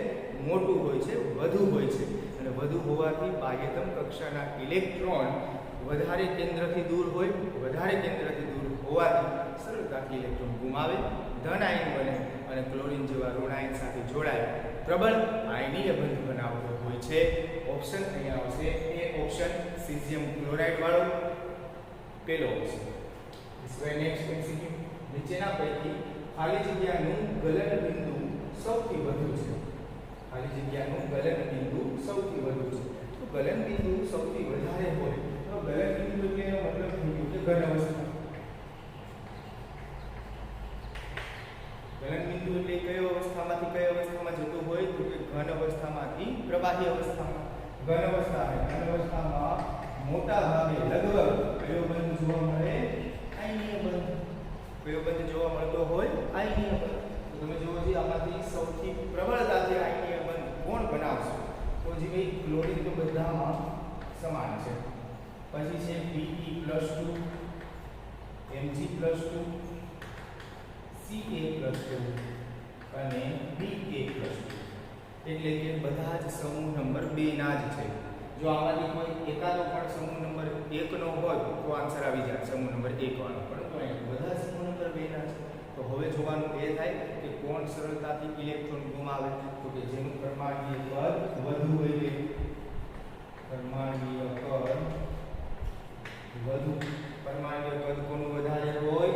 મોટું હોય છે, વધુ હોય છે, અને વધુ હોવાથી બાહ્યતમ કક્ષાના ઇલેક્ટ્રોન વધારે કેન્દ્રથી દૂર હોય, વધારે કેન્દ્રથી દૂર હોવાથી સરળતાથી ઇલેક્ટ્રોન ગુમાવે, ધન આયન બને અને ક્લોરીન જેવા ઋણ આયન સાથે જોડાય પ્રબળ આયનીય બંધ બનાવતો હોય છે. ઓપ્શન અહીંયા આવશે એ ઓપ્શન, સીઝિયમ ક્લોરાઇડ વાળો પહેલો ઓપ્શન. સિવાય નેક્સ્ટ એમસીક્યુ, નીચેના પૈકી ખાલી જગ્યાનું ગલન બિંદુ સૌથી વધુ છે. ખાલી જગ્યાનું ગલન બિંદુ સૌથી વધુ છે. તો ગલન બિંદુ સૌથી વધારે હોય તો ગલન બિંદુ એટલે એનો મતલબ થઈ ગયો કે ઘન અવસ્થા. ગલન બિંદુ એટલે કઈ અવસ્થામાંથી કઈ અવસ્થામાં જતું હોય? તો કે ઘન અવસ્થામાંથી પ્રવાહી અવસ્થામાં. ઘન અવસ્થામાં મોટા ભાગે લગભગ કયો બંધ જોવા મળે? આયનીય બંધ. કયો બંધ જોવા મળતો હોય? આયનીય બંધ. તો તમે જોવો છો આમાંથી સૌથી પ્રબળતાથી આયનીય બંધ કોણ બનાવશે? તો જે ભાઈ ક્લોરીન તો બધામાં સમાન છે. પછી છે Be+2 Mg+2 Ca+2 અને Ba+2 એટલે કે બધા જ સમૂહ નંબર 2 ના જ છે. જો આમાંથી કોઈ એકાદો પણ સમૂહ નંબર 1 નો હોય તો આન્સર આવી જાય સમૂહ નંબર 1 વાળો. પરંતુ અહીં બધા સમૂહ નંબર 2 ના છે. તો હવે જોવાનું એ થાય કે કોણ સરળતાથી ઇલેક્ટ્રોન ગુમાવે? તો કે જેનું પરમાણ્વીય કદ વધુ હોય. પરમાણ્વીય કદ વધુ. પરમાણ્વીય કદ કોનું વધારે હોય?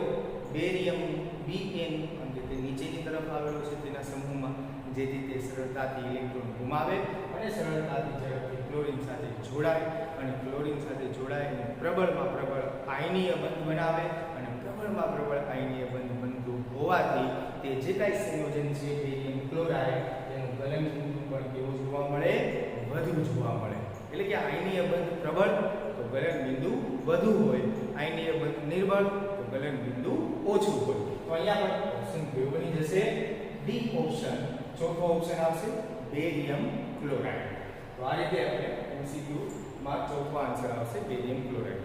બેરિયમ Bn, અને તે નીચેની તરફ આવેલો છે તેના સમૂહમાં, જેથી તે સરળતાથી ઇલેક્ટ્રોન ગુમાવે અને સરળતાથી ઝડપથી ક્લોરીન સાથે જોડાય અને ક્લોરીન સાથે જોડાય અને પ્રબળમાં પ્રબળ આયનીય બંધ બનાવે અને પ્રબળમાં પ્રબળ આયનીય બંધ બનતું હોવાથી તે જે કાંઈ સંયોજન છે બેરિયમ ક્લોરાઇડ તેનું ગલનબિંદુ પણ કેવું જોવા મળે? વધુ જોવા મળે. એટલે કે આયનીય બંધ પ્રબળ તો ગલનબિંદુ વધુ હોય, આયનીય બંધ નિર્બળ તો ગલનબિંદુ ઓછું હોય. તો અહીંયા પણ ઓપ્શન કયો બની જશે? D option. ચોથો ઓપ્શન આવશે બેરિયમ ક્લોરાઇડ. તો આ રીતે આપણે MCQ માં ચોથો આન્સર આવશે બેરિયમ ક્લોરાઇડ.